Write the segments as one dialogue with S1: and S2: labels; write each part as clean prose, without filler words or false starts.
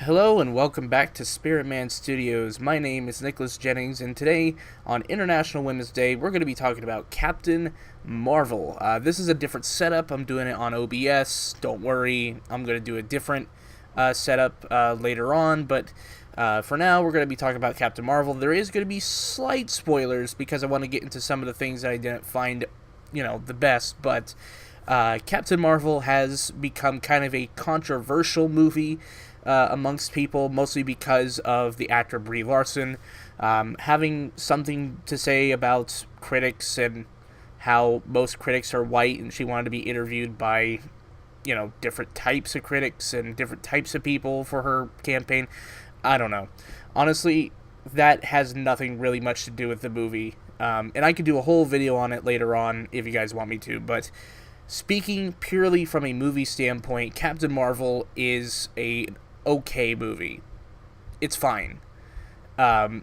S1: Hello and welcome back to Spirit Man Studios. My name is Nicholas Jennings, and today on International Women's Day, we're going to be talking about Captain Marvel. This is a different setup. I'm doing it on OBS. Don't worry, I'm going to do a different setup later on, but for now, we're going to be talking about Captain Marvel. There is going to be slight spoilers because I want to get into some of the things that I didn't find, the best, but Captain Marvel has become kind of a controversial movie amongst people, mostly because of the actor Brie Larson having something to say about critics and how most critics are white, and she wanted to be interviewed by, different types of critics and different types of people for her campaign. I don't know. Honestly, that has nothing really much to do with the movie, and I could do a whole video on it later on if you guys want me to, but speaking purely from a movie standpoint, Captain Marvel is a okay movie. It's fine. Again,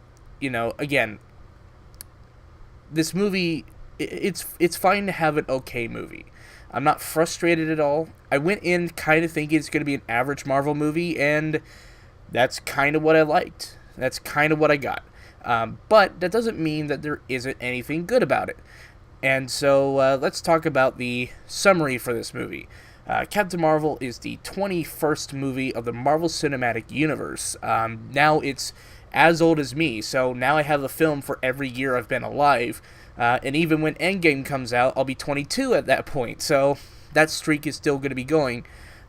S1: this movie, it's fine to have an okay movie. I'm not frustrated at all. I went in kind of thinking it's going to be an average Marvel movie, and that's kind of what I liked. That's kind of what I got. But that doesn't mean that there isn't anything good about it. And so let's talk about the summary for this movie. Captain Marvel is the 21st movie of the Marvel Cinematic Universe. Now it's as old as me, so now I have a film for every year I've been alive. And even when Endgame comes out, I'll be 22 at that point, so that streak is still going to be going.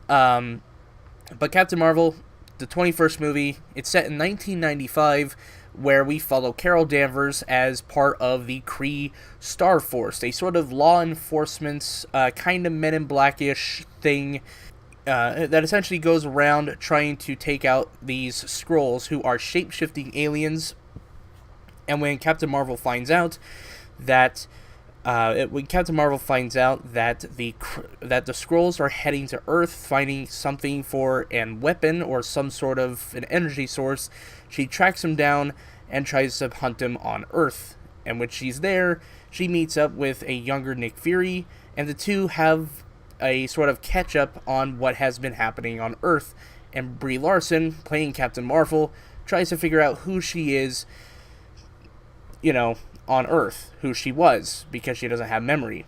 S1: But Captain Marvel, the 21st movie, it's set in 1995, where we follow Carol Danvers as part of the Kree Star Force, a sort of law enforcement, kind of Men in Black-ish thing that essentially goes around trying to take out these Skrulls, who are shape-shifting aliens. And when Captain Marvel finds out that the Skrulls are heading to Earth, finding something for a weapon or some sort of an energy source, she tracks them down and tries to hunt them on Earth. And when she's there, she meets up with a younger Nick Fury, and the two have a sort of catch-up on what has been happening on Earth. And Brie Larson, playing Captain Marvel, tries to figure out who she is, on Earth, who she was, because she doesn't have memory.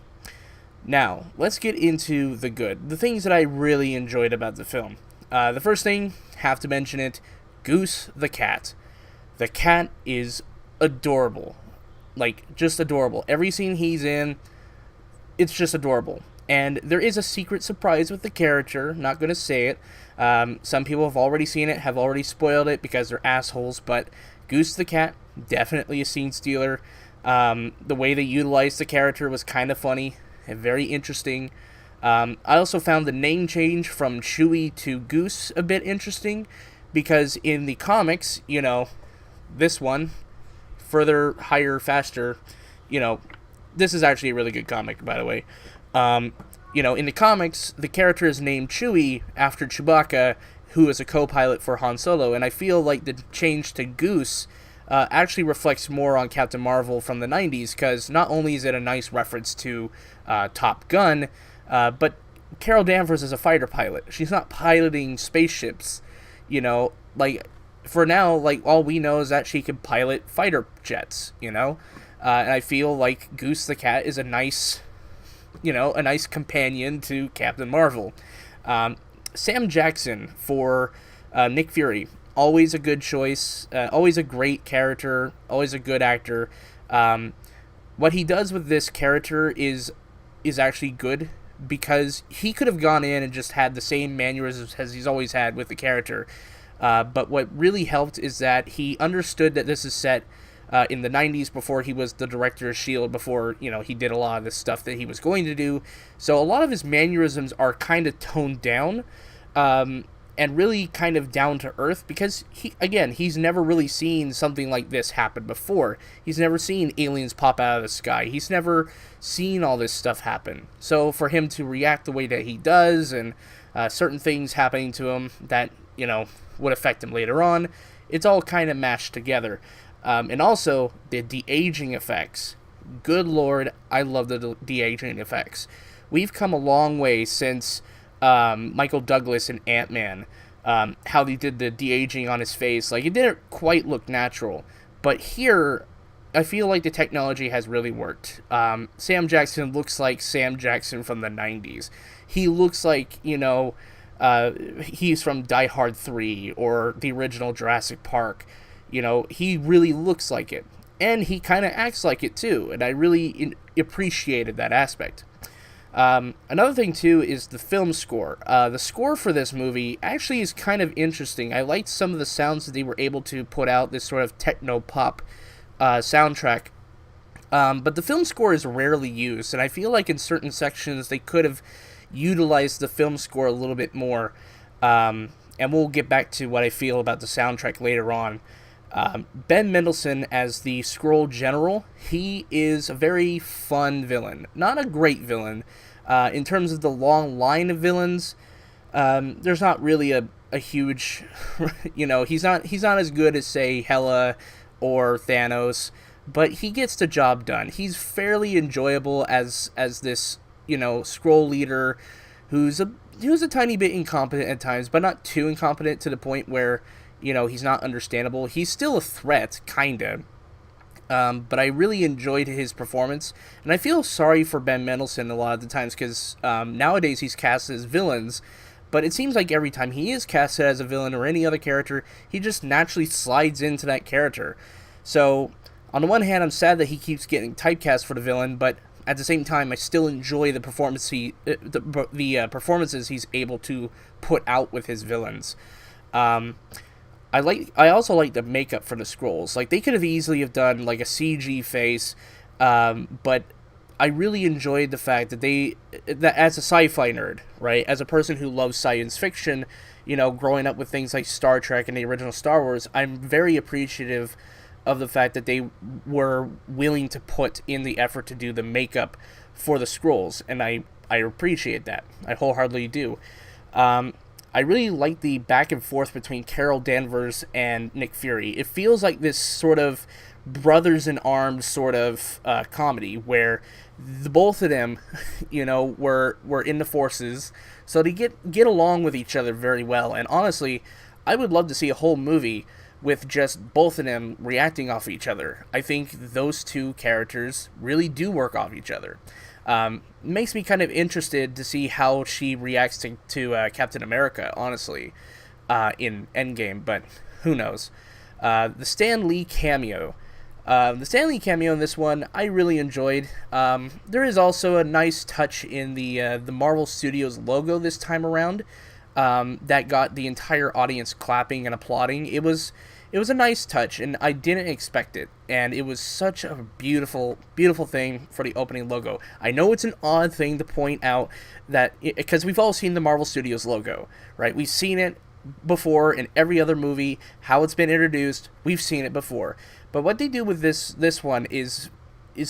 S1: Now, let's get into the good. The things that I really enjoyed about the film. The first thing, have to mention it, Goose the cat. The cat is adorable. Just adorable. Every scene he's in, it's just adorable. And there is a secret surprise with the character, not going to say it. Some people have already seen it, have already spoiled it because they're assholes, but Goose the cat, definitely a scene stealer. The way they utilized the character was kind of funny and very interesting. I also found the name change from Chewie to Goose a bit interesting, because in the comics, this one, Further, Higher, Faster, this is actually a really good comic, by the way. In the comics, the character is named Chewie after Chewbacca, who is a co-pilot for Han Solo, and I feel like the change to Goose actually reflects more on Captain Marvel from the 90s, because not only is it a nice reference to Top Gun, but Carol Danvers is a fighter pilot. She's not piloting spaceships, for now, all we know is that she can pilot fighter jets, and I feel like Goose the cat is a nice companion to Captain Marvel. Sam Jackson for Nick Fury, always a good choice, always a great character, always a good actor. What he does with this character is actually good, because he could have gone in and just had the same mannerisms as he's always had with the character. But what really helped is that he understood that this is set in the 90s, before he was the director of S.H.I.E.L.D., before, he did a lot of this stuff that he was going to do. So a lot of his mannerisms are kind of toned down, and really kind of down to earth, because he's never really seen something like this happen before. He's never seen aliens pop out of the sky. He's never seen all this stuff happen. So for him to react the way that he does, and certain things happening to him that, would affect him later on, it's all kind of mashed together. And also, the de-aging effects. Good Lord, I love the de-aging effects. We've come a long way since Michael Douglas in Ant-Man. how they did the de-aging on his face. Like, it didn't quite look natural. But here, I feel like the technology has really worked. Sam Jackson looks like Sam Jackson from the 90s. He looks like, he's from Die Hard 3 or the original Jurassic Park. He really looks like it. And he kind of acts like it too. And I really appreciated that aspect. Another thing too is the film score. The score for this movie actually is kind of interesting. I liked some of the sounds that they were able to put out, this sort of techno-pop soundtrack. But the film score is rarely used, and I feel like in certain sections they could have utilized the film score a little bit more. And we'll get back to what I feel about the soundtrack later on. Ben Mendelsohn as the Skrull General, he is a very fun villain. Not a great villain. In terms of the long line of villains, there's not really a huge, he's not as good as, say, Hela or Thanos, but he gets the job done. He's fairly enjoyable as this, Skrull leader who's a tiny bit incompetent at times, but not too incompetent to the point where, he's not understandable. He's still a threat, kinda. But I really enjoyed his performance, and I feel sorry for Ben Mendelsohn a lot of the times, because nowadays he's cast as villains, but it seems like every time he is casted as a villain or any other character, he just naturally slides into that character. So, on the one hand, I'm sad that he keeps getting typecast for the villain, but at the same time, I still enjoy the performances he's able to put out with his villains. I also like the makeup for the Skrulls. Like, they could have easily have done like a CG face, but I really enjoyed the fact that that as a sci-fi nerd, right, as a person who loves science fiction, growing up with things like Star Trek and the original Star Wars, I'm very appreciative of the fact that they were willing to put in the effort to do the makeup for the Skrulls, and I appreciate that. I wholeheartedly do. I really like the back and forth between Carol Danvers and Nick Fury. It feels like this sort of brothers in arms sort of comedy where both of them, were in the forces, so they get along with each other very well. And honestly, I would love to see a whole movie with just both of them reacting off each other. I think those two characters really do work off each other. Makes me kind of interested to see how she reacts to Captain America, honestly, in Endgame, but who knows. The Stan Lee cameo. The Stan Lee cameo in this one, I really enjoyed. There is also a nice touch in the Marvel Studios logo this time around, that got the entire audience clapping and applauding. It was a nice touch, and I didn't expect it, and it was such a beautiful, beautiful thing for the opening logo. I know it's an odd thing to point out, that because we've all seen the Marvel Studios logo, right? We've seen it before in every other movie, how it's been introduced, we've seen it before. But what they do with this one is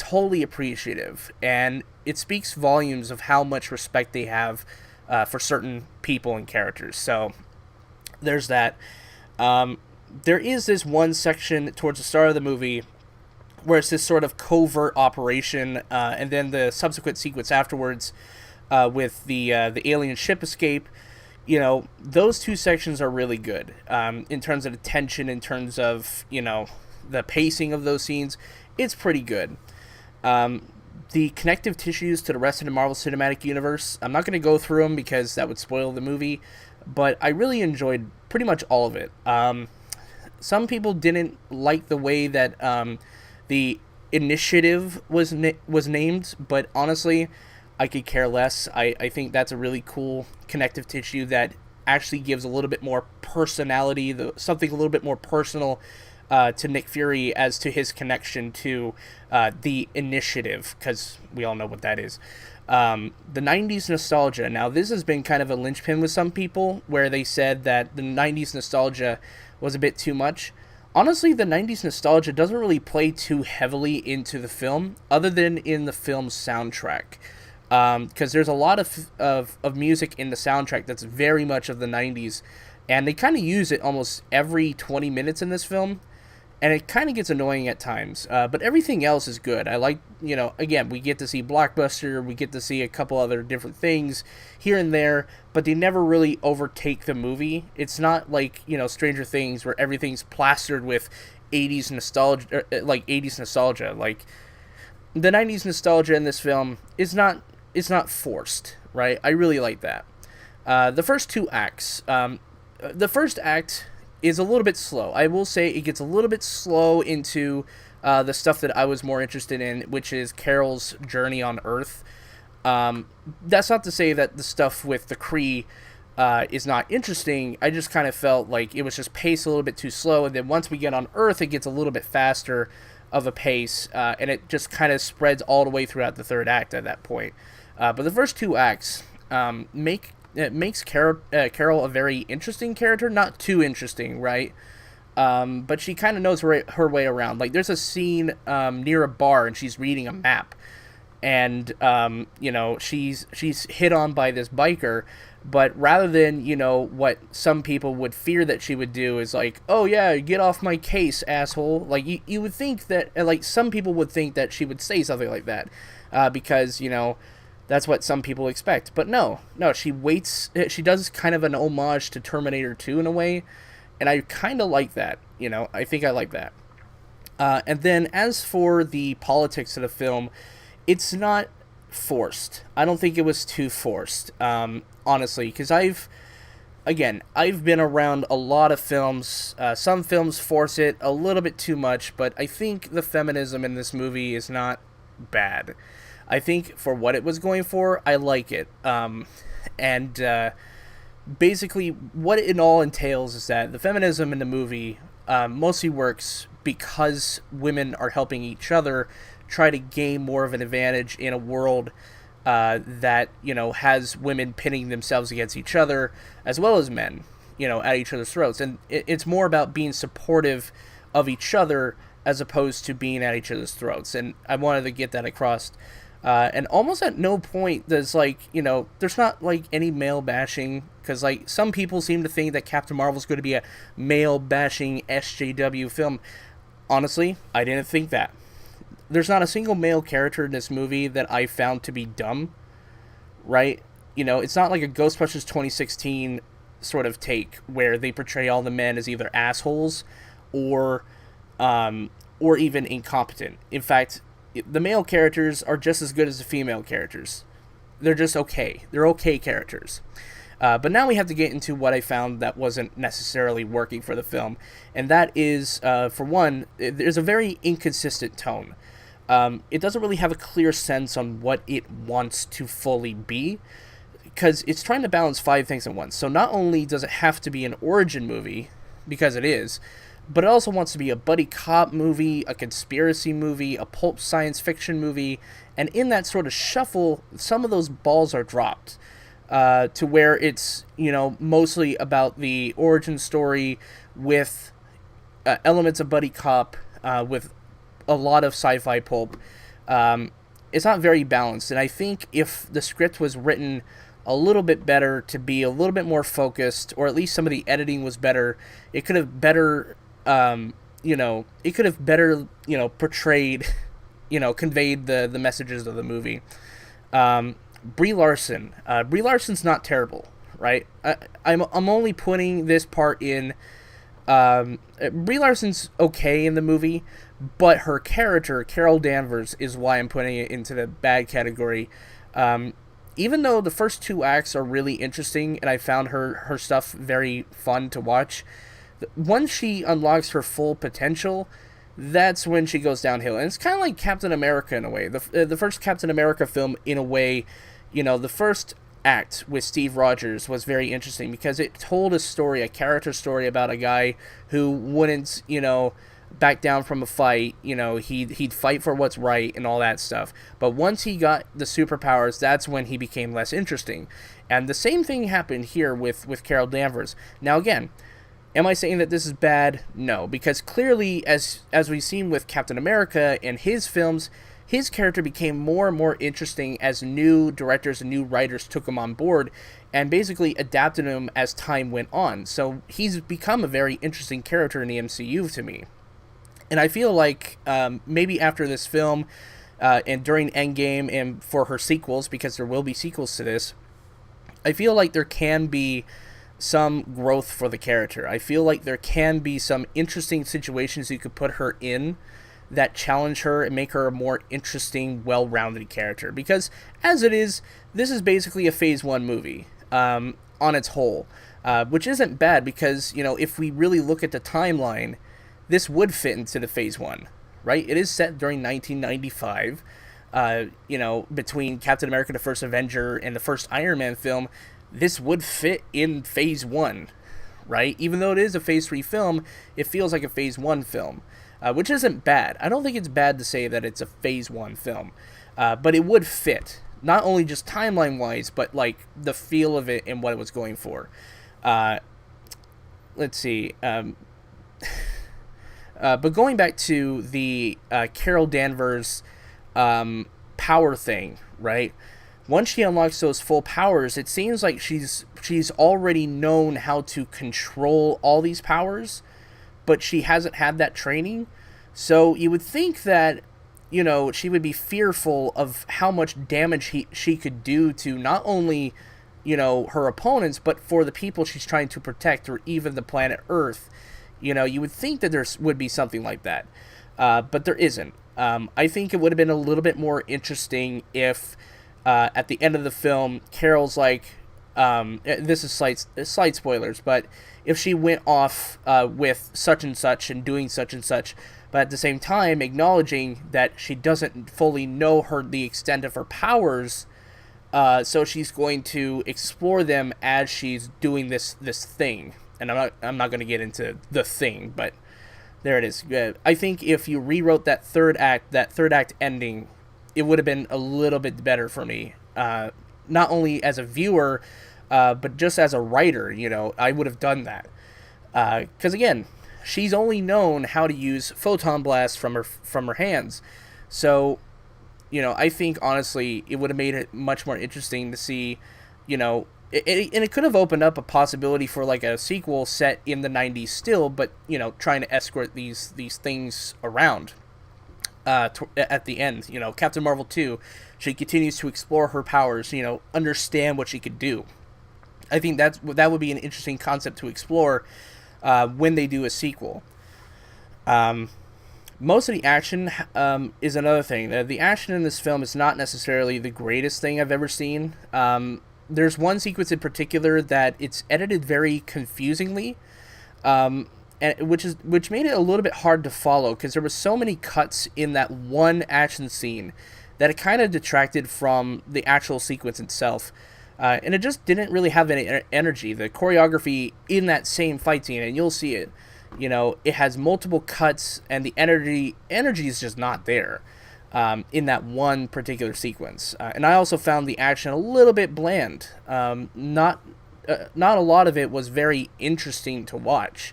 S1: wholly appreciative, and it speaks volumes of how much respect they have for certain people and characters. So there's that. There is this one section towards the start of the movie where it's this sort of covert operation, and then the subsequent sequence afterwards with the alien ship escape. Those two sections are really good in terms of the tension, in terms of the pacing of those scenes. It's pretty good. The connective tissues to the rest of the Marvel Cinematic Universe, I'm not going to go through them because that would spoil the movie, but I really enjoyed pretty much all of it. Some people didn't like the way that the initiative was named, but honestly, I could care less. I think that's a really cool connective tissue that actually gives a little bit more personality, something a little bit more personal to Nick Fury as to his connection to the initiative, because we all know what that is. The 90s nostalgia. Now, this has been kind of a linchpin with some people, where they said that the 90s nostalgia was a bit too much. Honestly, the 90s nostalgia doesn't really play too heavily into the film, other than in the film's soundtrack. Because there's a lot of music in the soundtrack that's very much of the 90s, and they kind of use it almost every 20 minutes in this film. and it kind of gets annoying at times. But everything else is good. I like, again, we get to see Blockbuster, we get to see a couple other different things here and there, but they never really overtake the movie. It's not like, Stranger Things, where everything's plastered with 80s nostalgia, like 80s nostalgia. Like, the 90s nostalgia in this film is not forced, right? I really like that. The first two acts, the first act is a little bit slow. I will say it gets a little bit slow into the stuff that I was more interested in, which is Carol's journey on Earth. That's not to say that the stuff with the Kree is not interesting. I just kind of felt like it was just paced a little bit too slow, and then once we get on Earth, it gets a little bit faster of a pace, and it just kind of spreads all the way throughout the third act at that point. But the first two acts it makes Carol a very interesting character, not too interesting, right? But she kind of knows her way around. Like, there's a scene near a bar, and she's reading a map, and she's hit on by this biker. But rather than, what some people would fear that she would do is like, oh yeah, get off my case, asshole. Like, you would think that, like, some people would think that she would say something like that, because, that's what some people expect. But no, she waits. She does kind of an homage to Terminator 2 in a way, and I kind of like that. I think I like that. And then as for the politics of the film, it's not forced. I don't think it was too forced, honestly, because I've been around a lot of films. Some films force it a little bit too much, but I think the feminism in this movie is not bad. I think for what it was going for, I like it. And basically, what it all entails is that the feminism in the movie mostly works because women are helping each other try to gain more of an advantage in a world that, has women pitting themselves against each other, as well as men, at each other's throats. And it's more about being supportive of each other as opposed to being at each other's throats. And I wanted to get that across. And almost at no point does, there's not, any male bashing, because, some people seem to think that Captain Marvel's going to be a male bashing SJW film. Honestly, I didn't think that. There's not a single male character in this movie that I found to be dumb, right? It's not like a Ghostbusters 2016 sort of take where they portray all the men as either assholes or even incompetent. In fact, the male characters are just as good as the female characters. They're just okay. They're okay characters. But now we have to get into what I found that wasn't necessarily working for the film. And that is, for one, there's a very inconsistent tone. It doesn't really have a clear sense on what it wants to fully be, because it's trying to balance 5 things at once. So not only does it have to be an origin movie, because it is, but it also wants to be a buddy cop movie, a conspiracy movie, a pulp science fiction movie, and in that sort of shuffle, some of those balls are dropped to where it's, mostly about the origin story with elements of buddy cop, with a lot of sci-fi pulp. It's not very balanced, and I think if the script was written a little bit better to be a little bit more focused, or at least some of the editing was better, it could have better portrayed, conveyed the messages of the movie. Brie Larson. Brie Larson's not terrible, right? I'm only putting this part in. Brie Larson's okay in the movie, but her character, Carol Danvers, is why I'm putting it into the bad category. Even though the first 2 acts are really interesting, and I found her stuff very fun to watch, once she unlocks her full potential, that's when she goes downhill. And it's kind of like Captain America in a way. The first Captain America film, in a way, the first act with Steve Rogers was very interesting because it told a story, a character story about a guy who wouldn't, back down from a fight. He'd fight for what's right and all that stuff. But once he got the superpowers, that's when he became less interesting. And the same thing happened here with Carol Danvers. Now, again, am I saying that this is bad? No, because clearly, as we've seen with Captain America and his films, his character became more and more interesting as new directors and new writers took him on board and basically adapted him as time went on. So he's become a very interesting character in the MCU to me. And I feel like maybe after this film and during Endgame and for her sequels, because there will be sequels to this, I feel like there can be some growth for the character. I feel like there can be some interesting situations you could put her in that challenge her and make her a more interesting, well-rounded character. Because as it is, this is basically a Phase 1 movie on its whole, which isn't bad because, you know, if we really look at the timeline, this would fit into the Phase 1, right? It is set during 1995, you know, between Captain America, the First Avenger, and the first Iron Man film. This would fit in Phase 1, right? Even though it is a Phase 3 film, it feels like a Phase 1 film, which isn't bad. I don't think it's bad to say that it's a Phase 1 film, but it would fit, not only just timeline-wise, but, like, the feel of it and what it was going for. Let's see. But going back to the Carol Danvers power thing, right? Once she unlocks those full powers, it seems like she's already known how to control all these powers, but she hasn't had that training. So you would think that, you know, she would be fearful of how much damage she could do to not only, you know, her opponents, but for the people she's trying to protect, or even the planet Earth. You know, you would think that there would be something like that, but there isn't. I think it would have been a little bit more interesting if at the end of the film, Carol's like, this is slight spoilers, but if she went off with such and doing such and such, but at the same time acknowledging that she doesn't fully know the extent of her powers, so she's going to explore them as she's doing this thing. And I'm not going to get into the thing, but there it is. I think if you rewrote that third act ending, it would have been a little bit better for me. Not only as a viewer, but just as a writer, you know, I would have done that. Because again, she's only known how to use photon blasts from her hands. So, you know, I think honestly, it would have made it much more interesting to see, you know. And it could have opened up a possibility for like a sequel set in the 90s still, but, you know, trying to escort these things around at the end. You know, Captain Marvel 2, she continues to explore her powers, you know, understand what she could do. I think that would be an interesting concept to explore when they do a sequel. Most of the action is another thing. The action in this film is not necessarily the greatest thing I've ever seen. There's one sequence in particular that it's edited very confusingly, and which made it a little bit hard to follow because there were so many cuts in that one action scene that it kind of detracted from the actual sequence itself, and it just didn't really have any energy. The choreography in that same fight scene, and you'll see it, you know, it has multiple cuts, and the energy is just not there. In that one particular sequence. And I also found the action a little bit bland. Not a lot of it was very interesting to watch.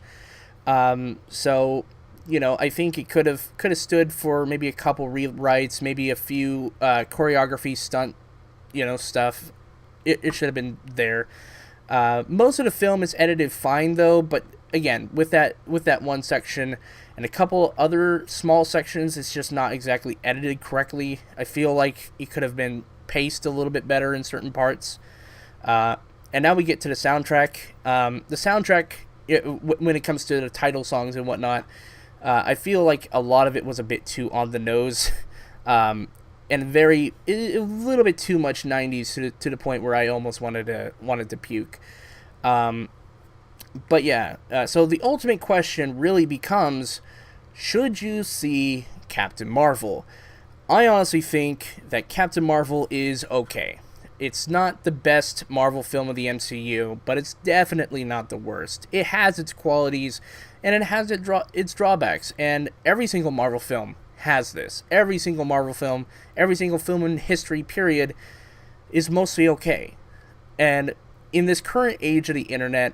S1: So, you know, I think it could have stood for maybe a couple rewrites, maybe a few choreography stunt, you know, stuff. It should have been there. Most of the film is edited fine though, but again, with that one section and a couple other small sections, it's just not exactly edited correctly. I feel like it could have been paced a little bit better in certain parts. And now we get to the soundtrack. The soundtrack, when it comes to the title songs and whatnot, I feel like a lot of it was a bit too on the nose, and a little bit too much 90s to the point where I almost wanted to puke. But yeah, so the ultimate question really becomes, should you see Captain Marvel? I honestly think that Captain Marvel is okay. It's not the best Marvel film of the MCU, but it's definitely not the worst. It has its qualities, and it has its drawbacks, and every single Marvel film has this. Every single Marvel film, every single film in history, period, is mostly okay. And in this current age of the internet,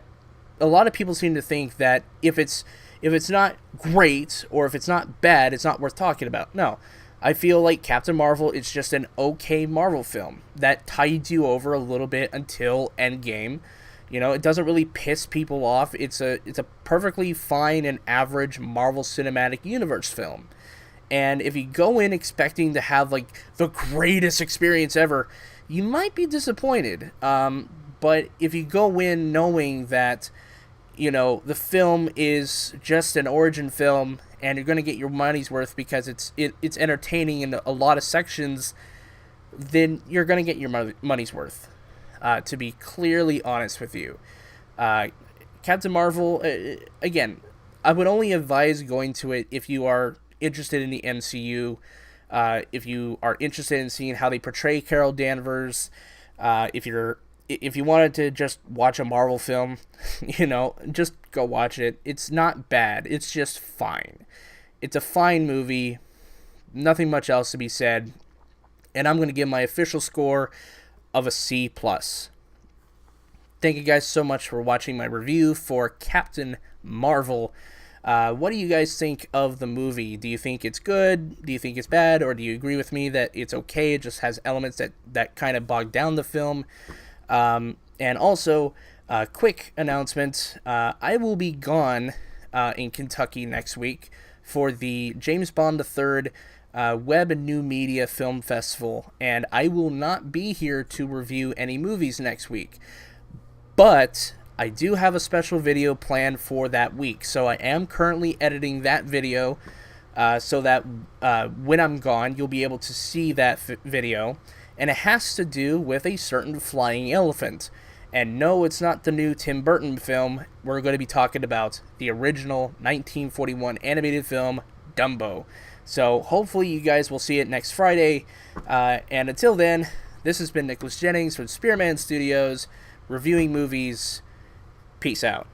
S1: a lot of people seem to think that if it's not great or if it's not bad, it's not worth talking about. No, I feel like Captain Marvel is just an okay Marvel film that tied you over a little bit until Endgame, You know, it doesn't really piss people off. It's a perfectly fine and average Marvel Cinematic Universe film. And if you go in expecting to have like the greatest experience ever, you might be disappointed. But if you go in knowing that, you know, the film is just an origin film and you're going to get your money's worth because it's entertaining in a lot of sections, then you're going to get your money's worth. To be clearly honest with you, Captain Marvel, again, I would only advise going to it if you are interested in the MCU, if you are interested in seeing how they portray Carol Danvers, if you wanted to just watch a Marvel film, you know, just go watch it. It's not bad. It's just fine. It's a fine movie. Nothing much else to be said. And I'm going to give my official score of a C+. Thank you guys so much for watching my review for Captain Marvel. What do you guys think of the movie? Do you think it's good? Do you think it's bad? Or do you agree with me that it's okay? It just has elements that kind of bog down the film. And also, quick announcement, I will be gone in Kentucky next week for the James Bond III Web and New Media Film Festival, and I will not be here to review any movies next week. But I do have a special video planned for that week, so I am currently editing that video so that when I'm gone, you'll be able to see that video. And it has to do with a certain flying elephant. And no, it's not the new Tim Burton film. We're going to be talking about the original 1941 animated film, Dumbo. So hopefully you guys will see it next Friday. And until then, this has been Nicholas Jennings from Spearman Studios, reviewing movies. Peace out.